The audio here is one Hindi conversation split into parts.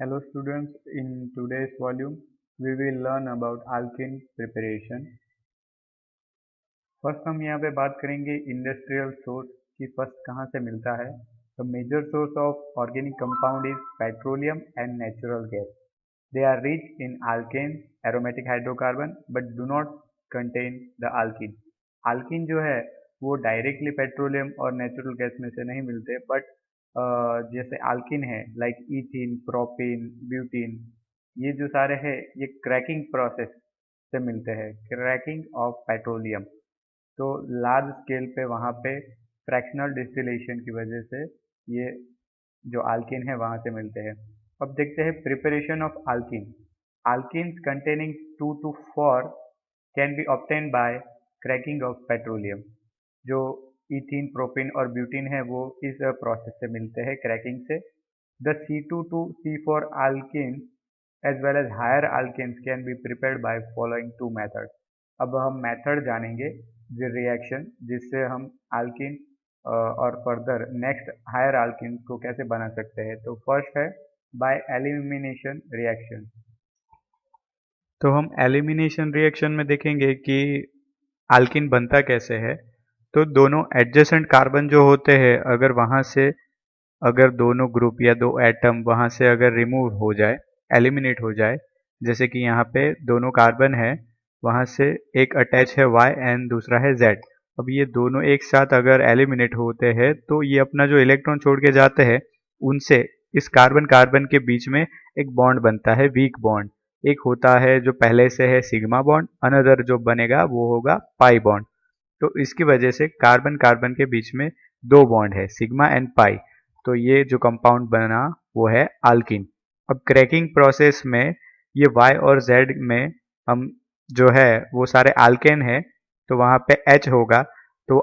Hello students, in today's volume we will learn about alkene preparation. First हम यहाँ पे बात करेंगे इंडस्ट्रियल सोर्स की फर्स्ट कहाँ से मिलता है. The major source of organic compound is petroleum and natural gas. They are rich in alkanes, aromatic hydrocarbon but do not contain the alkene. alkene जो है वो डायरेक्टली पेट्रोलियम और नेचुरल गैस में से नहीं मिलते, बट जैसे alkene है लाइक इथीन, प्रोपीन, ब्यूटीन, ये जो सारे हैं ये क्रैकिंग प्रोसेस से मिलते हैं, क्रैकिंग ऑफ पेट्रोलियम. तो लार्ज स्केल पे वहाँ पे फ्रैक्शनल डिस्टिलेशन की वजह से ये जो alkene है वहाँ से मिलते हैं. अब देखते हैं preparation of alkene. Alkenes containing 2 to 4 can be obtained by cracking of petroleum. जो इथीन, प्रोपीन और ब्यूटीन है वो इस प्रोसेस से मिलते हैं, क्रैकिंग से. The C2 to C4 alkenes as well as higher alkenes can be prepared by following two methods. अब हम मेथड जानेंगे, जो रिएक्शन जिससे हम alkene और फर्दर नेक्स्ट हायर alkenes को कैसे बना सकते हैं. तो फर्स्ट है बाय एलिमिनेशन रिएक्शन. तो हम एलिमिनेशन रिएक्शन में देखेंगे कि alkene बनता कैसे है. तो दोनों एडजेसेंट कार्बन जो होते हैं, अगर वहाँ से अगर दोनों ग्रुप या दो एटम वहाँ से अगर रिमूव हो जाए, एलिमिनेट हो जाए, जैसे कि यहाँ पे दोनों कार्बन है, वहाँ से एक अटैच है Y एंड दूसरा है Z. अब ये दोनों एक साथ अगर एलिमिनेट होते हैं तो ये अपना जो इलेक्ट्रॉन छोड़ के जाते हैं उनसे इस कार्बन कार्बन के बीच में एक बॉन्ड बनता है, वीक बॉन्ड. एक होता है जो पहले से है सिग्मा बॉन्ड, अनदर जो बनेगा वो होगा पाई बॉन्ड. तो इसकी वजह से कार्बन कार्बन के बीच में दो बॉन्ड है, सिग्मा एंड पाई. तो ये जो कंपाउंड बना वो है alkene. अब क्रैकिंग प्रोसेस में ये Y और Z में हम जो है वो सारे alkane है, तो वहाँ पे H होगा, तो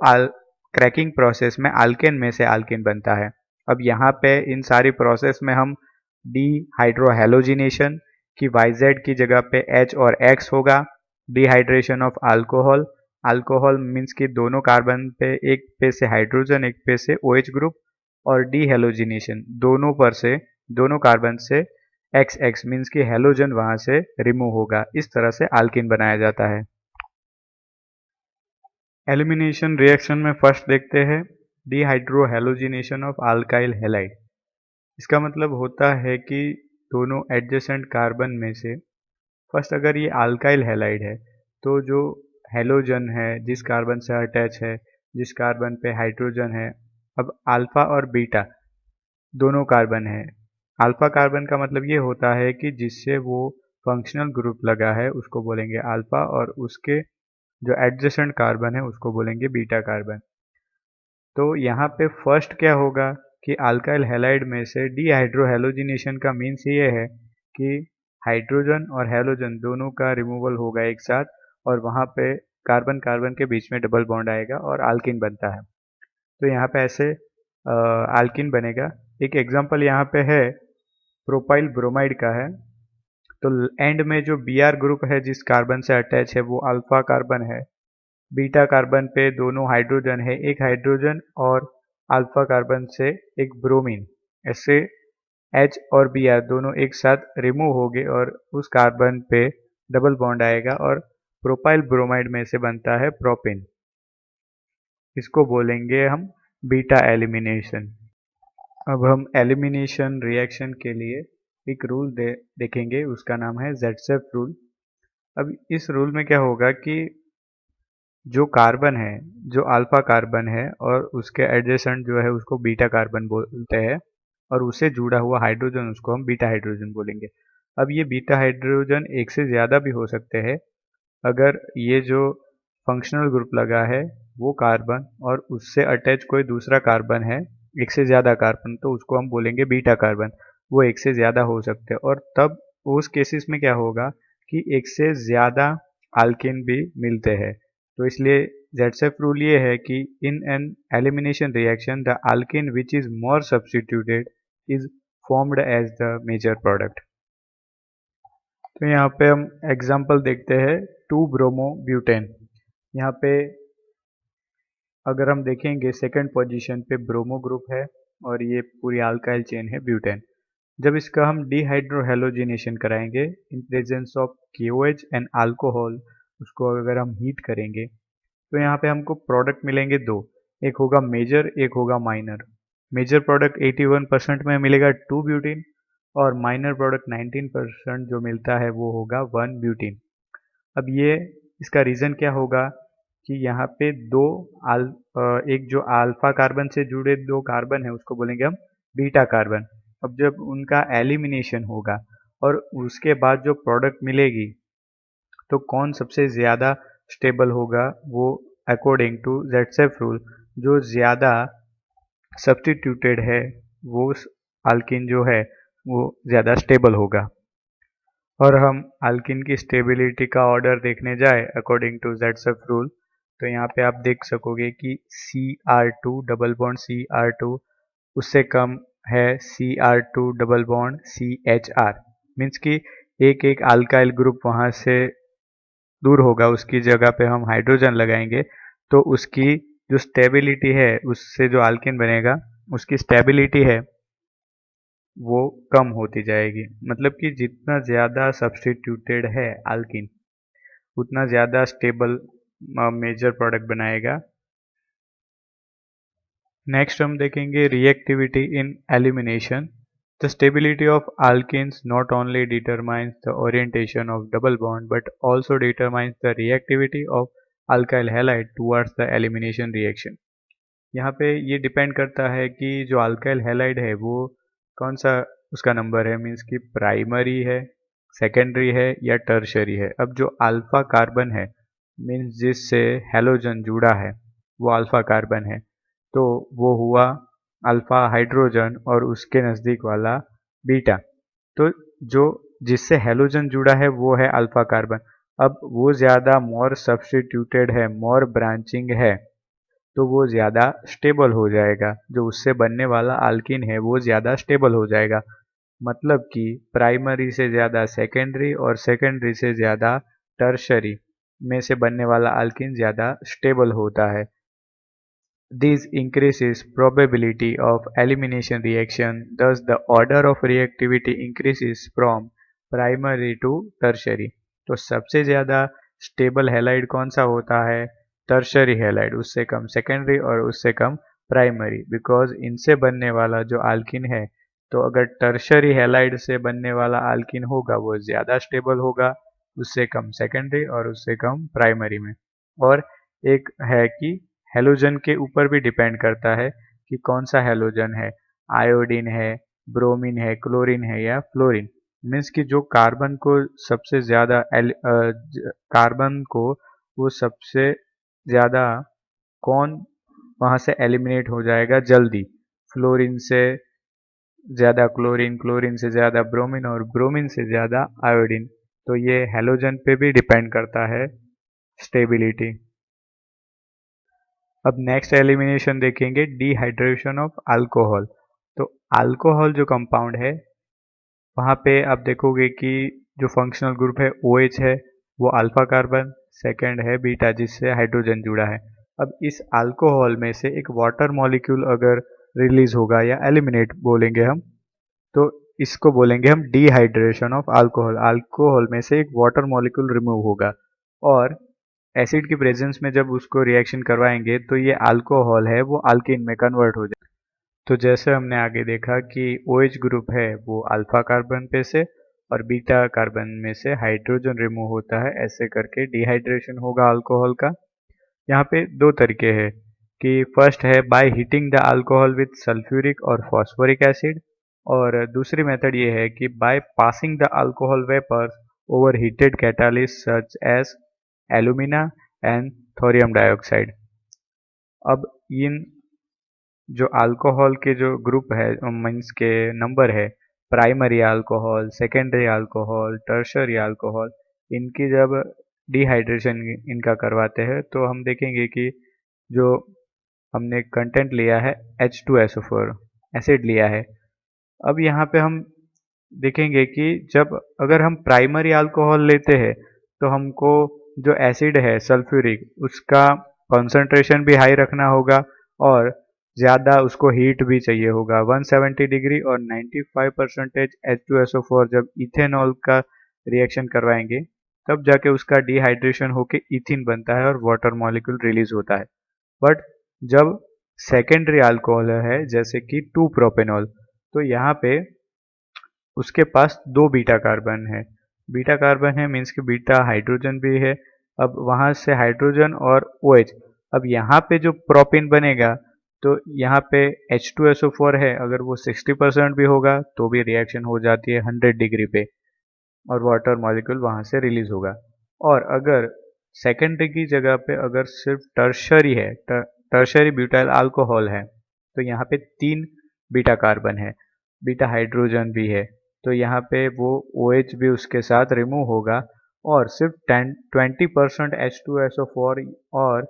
क्रैकिंग प्रोसेस में alkane में से alkene बनता है. अब यहाँ पे इन सारी प्रोसेस में हम डिहाइड्रोहेलोजिनेशन की YZ की जगह पे H और X होगा. Dehydration of alcohol, alcohol means कि दोनों कार्बन पे एक पे से हाइड्रोजन एक पे से OH ग्रुप, और डीहेलोजिनेशन दोनों कार्बन से XX मीन्स कि हेलोजन वहां से रिमूव होगा. इस तरह से alkene बनाया जाता है. एलिमिनेशन रिएक्शन में फर्स्ट देखते हैं डिहाइड्रोहेलोजिनेशन ऑफ अल्काइल हैलाइड. इसका मतलब होता है कि दोनों एडजेसेंट कार्बन में से फर्स्ट अगर ये अल्काइल हैलाइड है तो जो हेलोजन है जिस कार्बन से अटैच है, जिस कार्बन पे हाइड्रोजन है, अब अल्फा और बीटा दोनों कार्बन है. अल्फा कार्बन का मतलब ये होता है कि जिससे वो फंक्शनल ग्रुप लगा है उसको बोलेंगे अल्फा, और उसके जो एडजेसेंट कार्बन है उसको बोलेंगे बीटा कार्बन. तो यहाँ पे फर्स्ट क्या होगा कि अल्काइल हैलाइड में से डीहाइड्रोहेलोजिनेशन का मीन्स ये है कि हाइड्रोजन और हेलोजन दोनों का रिमूवल होगा एक साथ, और वहाँ पे कार्बन कार्बन के बीच में डबल बॉन्ड आएगा और alkene बनता है. तो यहाँ पे ऐसे alkene बनेगा. एक एग्जांपल यहाँ पे है प्रोपाइल ब्रोमाइड का है. तो एंड में जो Br ग्रुप है जिस कार्बन से अटैच है वो अल्फा कार्बन है. बीटा कार्बन पे दोनों हाइड्रोजन है, एक हाइड्रोजन और अल्फा कार्बन से एक ब्रोमीन. ऐसे H और Br दोनों एक साथ रिमूव हो गए और उस कार्बन पे डबल बॉन्ड आएगा और प्रोपाइल ब्रोमाइड में से बनता है प्रोपिन. इसको बोलेंगे हम बीटा एलिमिनेशन. अब हम एलिमिनेशन रिएक्शन के लिए एक रूल देखेंगे, उसका नाम है ज़ेटसेफ रूल. अब इस रूल में क्या होगा कि जो कार्बन है, जो अल्फा कार्बन है और उसके एडजेसेंट जो है उसको बीटा कार्बन बोलते हैं, और उससे जुड़ा हुआ हाइड्रोजन उसको हम बीटा हाइड्रोजन बोलेंगे. अब ये बीटा हाइड्रोजन एक से ज़्यादा भी हो सकते हैं. अगर ये जो फंक्शनल ग्रुप लगा है वो कार्बन और उससे अटैच कोई दूसरा कार्बन है, एक से ज़्यादा कार्बन, तो उसको हम बोलेंगे बीटा कार्बन. वो एक से ज़्यादा हो सकते हैं, और तब उस केसेस में क्या होगा कि एक से ज़्यादा alkene भी मिलते हैं. तो इसलिए ज़ेटसेफ रूल ये है कि in an elimination reaction the alkene which is more substituted is formed as the major product. तो यहाँ पे हम एग्जाम्पल देखते हैं 2 ब्रोमो ब्यूटेन. यहाँ पे अगर हम देखेंगे सेकंड पोजीशन पे ब्रोमो ग्रुप है और ये पूरी अल्काइल चेन है ब्यूटेन. जब इसका हम डिहाइड्रोहेलोजिनेशन कराएंगे in presence of KOH and alcohol, उसको अगर हम हीट करेंगे तो यहाँ पे हमको प्रोडक्ट मिलेंगे दो, एक होगा मेजर, एक होगा माइनर। मेजर प्रोडक्ट 81% में मिलेगा 2 ब्यूटीन और माइनर प्रोडक्ट 19% जो मिलता है वो होगा 1 ब्यूटीन। अब ये इसका रीज़न क्या होगा कि यहाँ पे एक जो अल्फा कार्बन से जुड़े दो कार्बन है उसको बोलेंगे हम बीटा कार्बन। अब जब उनका एलिमिनेशन होगा और उसके बाद जो प्रोडक्ट मिलेगी तो कौन सबसे ज़्यादा स्टेबल होगा, वो अकॉर्डिंग टू ज़ेटसेफ रूल जो ज़्यादा सब्स्टिट्यूटेड है वो अल्किन जो है वो ज़्यादा स्टेबल होगा। और हम अल्किन की स्टेबिलिटी का ऑर्डर देखने जाए अकॉर्डिंग टू ज़ेटसेफ रूल, तो यहाँ पे आप देख सकोगे कि Cr2 डबल बॉन्ड Cr2 उससे कम है Cr2 double bond CHR, means कि एक एक अल्काइल ग्रुप वहाँ से दूर होगा, उसकी जगह पे हम हाइड्रोजन लगाएंगे तो उसकी जो स्टेबिलिटी है, उससे जो अल्किन बनेगा उसकी स्टेबिलिटी है वो कम होती जाएगी। मतलब कि जितना ज़्यादा सब्स्टिट्यूटेड है अल्किन उतना ज़्यादा स्टेबल मेजर प्रोडक्ट बनाएगा। नेक्स्ट हम देखेंगे reactivity in elimination. The stability of alkenes not only determines the orientation of double bond but also determines the reactivity of alkyl halide towards the elimination reaction। यहाँ पे ये डिपेंड करता है कि जो अल्काइल हैलाइड है वो कौन सा उसका नंबर है, मीन्स कि प्राइमरी है, सेकेंडरी है या टर्शरी है। अब जो अल्फा कार्बन है मीन्स जिससे हैलोजन जुड़ा है वो अल्फा कार्बन है, तो वो हुआ अल्फा हाइड्रोजन और उसके नज़दीक वाला बीटा। तो जो जिससे हैलोजन जुड़ा है वो है अल्फा कार्बन। अब वो ज़्यादा मोर सब्स्टिट्यूटेड है, मोर ब्रांचिंग है, तो वो ज़्यादा स्टेबल हो जाएगा। जो उससे बनने वाला अल्किन है वो ज़्यादा स्टेबल हो जाएगा। मतलब कि प्राइमरी से ज़्यादा सेकेंडरी और सेकेंडरी से ज़्यादा टर्शरी में से बनने वाला अल्किन ज़्यादा स्टेबल होता है। This increases probability of elimination reaction, thus the order of reactivity increases from primary to tertiary। तो सबसे ज़्यादा स्टेबल हैलाइड कौन सा होता है? टर्शरी हैलाइड, उससे कम सेकेंडरी और उससे कम प्राइमरी, बिकॉज इनसे बनने वाला जो आल्किन है, तो अगर टर्शरी हैलाइड से बनने वाला आल्किन होगा वो ज़्यादा स्टेबल होगा, उससे कम सेकेंडरी और उससे कम प्राइमरी में। और एक है कि हैलोजन के ऊपर भी डिपेंड करता है कि कौन सा हैलोजन है, आयोडीन है, ब्रोमीन है, क्लोरीन है या फ्लोरीन। मीन्स कि जो कार्बन को सबसे ज़्यादा कार्बन को वो सबसे ज़्यादा कौन वहाँ से एलिमिनेट हो जाएगा जल्दी, फ्लोरीन से ज़्यादा क्लोरीन, क्लोरीन से ज़्यादा ब्रोमीन और ब्रोमीन से ज़्यादा आयोडीन। तो ये हैलोजन पे भी डिपेंड करता है स्टेबिलिटी। अब नेक्स्ट एलिमिनेशन देखेंगे डिहाइड्रेशन ऑफ अल्कोहल। तो अल्कोहल जो कंपाउंड है वहाँ पे आप देखोगे कि जो फंक्शनल ग्रुप है OH है वो अल्फा कार्बन, सेकेंड है बीटा जिससे हाइड्रोजन जुड़ा है। अब इस अल्कोहल में से एक वाटर मॉलिक्यूल अगर रिलीज होगा या एलिमिनेट बोलेंगे हम, तो इसको बोलेंगे हम डिहाइड्रेशन ऑफ अल्कोहल। अल्कोहल में से एक वाटर मॉलिक्यूल रिमूव होगा और एसिड की प्रेजेंस में जब उसको रिएक्शन करवाएंगे तो ये अल्कोहल है वो अल्कीन में कन्वर्ट हो जाए। तो जैसे हमने आगे देखा कि OH ग्रुप है वो अल्फा कार्बन पे से और बीटा कार्बन में से हाइड्रोजन रिमूव होता है, ऐसे करके डिहाइड्रेशन होगा अल्कोहल का। यहाँ पे दो तरीके हैं कि फर्स्ट है by heating the alcohol with sulphuric और फॉस्फोरिक एसिड, और दूसरी मेथड ये है कि by passing the alcohol vapours over heated catalyst such as alumina and thorium dioxide. अब इन जो अल्कोहल के जो ग्रुप है मीन्स के नंबर है, primary alcohol, secondary alcohol, tertiary alcohol, इनकी जब डिहाइड्रेशन इनका करवाते हैं तो हम देखेंगे कि जो हमने कंटेंट लिया है H2SO4 एसिड लिया है। अब यहाँ पे हम देखेंगे कि जब अगर हम प्राइमरी अल्कोहल लेते हैं तो हमको जो एसिड है सल्फ्यूरिक उसका कॉन्सेंट्रेशन भी हाई रखना होगा और ज़्यादा उसको हीट भी चाहिए होगा 170 डिग्री और 95% H2SO4 जब इथेनॉल का रिएक्शन करवाएंगे तब जाके उसका डिहाइड्रेशन होके इथिन बनता है और वाटर मॉलिक्यूल रिलीज होता है। बट जब सेकेंडरी अल्कोहल है जैसे कि 2 प्रोपेनॉल, तो यहाँ पे उसके पास 2 बीटा कार्बन है। बीटा कार्बन है मीन्स कि बीटा हाइड्रोजन भी है। अब वहाँ से हाइड्रोजन और OH, अब यहाँ पे जो प्रोपेन बनेगा तो यहाँ पे H2SO4 है, अगर वो 60% भी होगा तो भी रिएक्शन हो जाती है 100 डिग्री पे और वाटर मॉलिक्यूल वहाँ से रिलीज होगा। और अगर सेकेंडरी की जगह पे अगर सिर्फ टर्शरी है, टर्शरी ब्यूटाइल अल्कोहल है, तो यहाँ पे 3 बीटा कार्बन है, बीटा हाइड्रोजन भी है, तो यहाँ पे वो OH भी उसके साथ रिमूव होगा और सिर्फ 20% H2SO4 और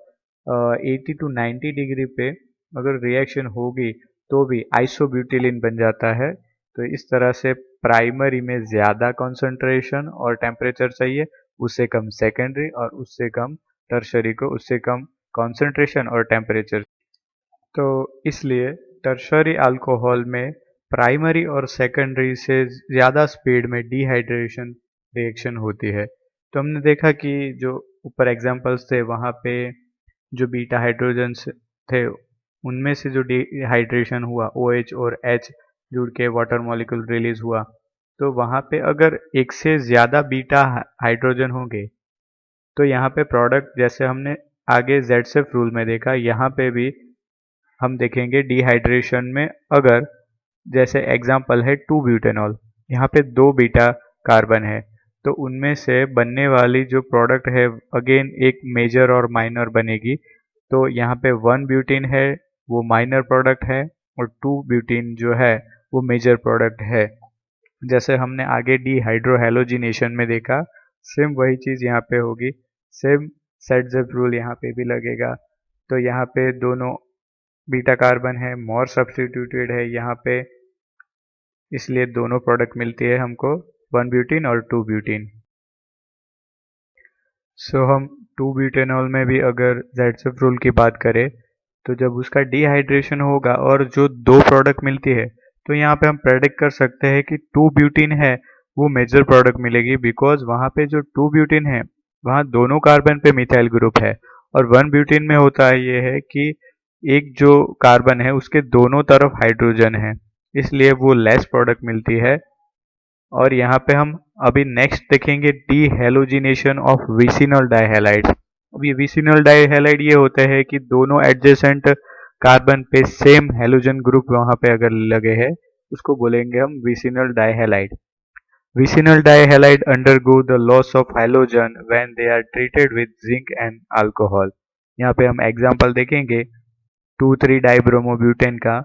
80 टू 90 डिग्री पे अगर रिएक्शन होगी तो भी आइसोब्यूटिलीन बन जाता है। तो इस तरह से प्राइमरी में ज़्यादा कंसंट्रेशन और टेम्परेचर चाहिए, उससे कम सेकेंडरी, और उससे कम टर्शरी को उससे कम कंसंट्रेशन और टेम्परेचर। तो इसलिए टर्शरी अल्कोहल में प्राइमरी और सेकेंडरी से ज़्यादा स्पीड में डिहाइड्रेशन रिएक्शन होती है। तो हमने देखा कि जो ऊपर एग्जांपल्स थे वहाँ पे जो बीटा हाइड्रोजन्स थे उनमें से जो डिहाइड्रेशन हुआ OH और H जुड़ के वाटर मॉलिक्यूल रिलीज हुआ, तो वहाँ पे अगर एक से ज़्यादा बीटा हाइड्रोजन होंगे तो यहाँ पे प्रोडक्ट जैसे हमने आगे Z-Cef रूल में देखा, यहाँ पे भी हम देखेंगे डिहाइड्रेशन में अगर जैसे एग्जांपल है 2 ब्यूटेनॉल, यहाँ पे 2 बीटा कार्बन है, तो उनमें से बनने वाली जो प्रोडक्ट है अगेन एक मेजर और माइनर बनेगी। तो यहाँ पे 1 ब्यूटीन है वो माइनर प्रोडक्ट है और 2 ब्यूटीन जो है वो मेजर प्रोडक्ट है। जैसे हमने आगे डिहाइड्रोहेलोजिनेशन में देखा, सेम वही चीज़ यहाँ पे होगी, सेम Z-Cef रूल यहाँ पे भी लगेगा। तो यहाँ पे दोनों बीटा कार्बन है, मोर सब्स्टिट्यूटेड है यहाँ पे, इसलिए दोनों प्रोडक्ट मिलती है हमको 1 ब्यूटीन और 2 ब्यूटीन। सो हम 2 ब्यूटेनॉल में भी अगर Z-Cef रूल की बात करें तो जब उसका डिहाइड्रेशन होगा और जो 2 प्रोडक्ट मिलती है तो यहाँ पे हम प्रेडिक्ट कर सकते हैं कि 2 ब्यूटीन है वो मेजर प्रोडक्ट मिलेगी, बिकॉज वहाँ पे जो 2 ब्यूटीन है वहाँ दोनों कार्बन पे मिथाइल ग्रुप है, और 1 ब्यूटीन में होता है ये है कि एक जो कार्बन है उसके दोनों तरफ हाइड्रोजन है, इसलिए वो लेस प्रोडक्ट मिलती है। और यहाँ पे हम अभी नेक्स्ट देखेंगे डीहेलोजिनेशन ऑफ विसिनल डाइहैलाइड्स। अब ये विसिनल डाइहैलाइड ये होते हैं कि दोनों एडजेसेंट कार्बन पे सेम हेलोजन ग्रुप वहाँ पे अगर लगे हैं उसको बोलेंगे हम vicinal dihalide. Vicinal dihalide undergo the loss of halogen when they are treated with zinc and alcohol. यहाँ पे हम एग्जांपल देखेंगे 2,3-डाइब्रोमोब्यूटेन का,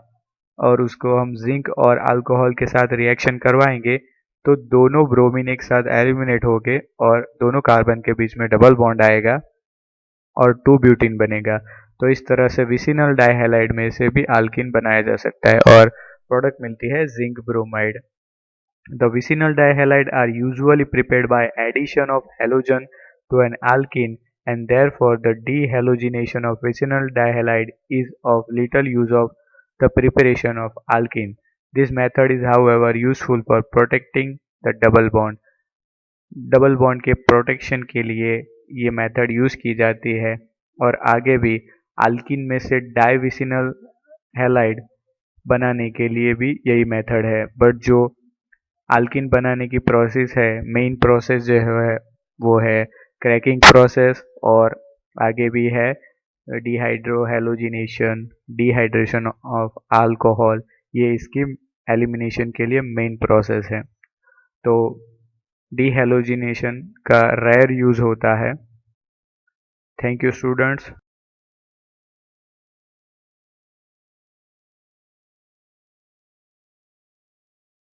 और उसको हम जिंक और अल्कोहल के साथ रिएक्शन करवाएंगे तो दोनों ब्रोमीन एक साथ एलिमिनेट होके और दोनों कार्बन के बीच में डबल बॉन्ड आएगा और 2 ब्यूटीन बनेगा। तो इस तरह से विसिनल डाइहैलाइड में से भी अल्कीन बनाया जा सकता है और प्रोडक्ट मिलती है zinc bromide. The vicinal dihalide are usually prepared by addition of halogen to an alkene, and therefore the dehalogenation of vicinal dihalide is of little use of the preparation of alkene. This method is however useful for protecting the double bond. Double bond के प्रोटेक्शन के लिए ये मेथड यूज़ की जाती है, और आगे भी अल्कीन में से डाइविसिनल हैलाइड बनाने के लिए भी यही मेथड है। बट जो अल्कीन बनाने की प्रोसेस है, मेन प्रोसेस जो है वो है क्रैकिंग प्रोसेस, और आगे भी है डिहाइड्रोहेलोजिनेशन, डिहाइड्रेशन ऑफ अल्कोहल, ये इसकी एलिमिनेशन के लिए मेन प्रोसेस है। तो डिहेलोजिनेशन का रेयर यूज़ होता है। Thank you students.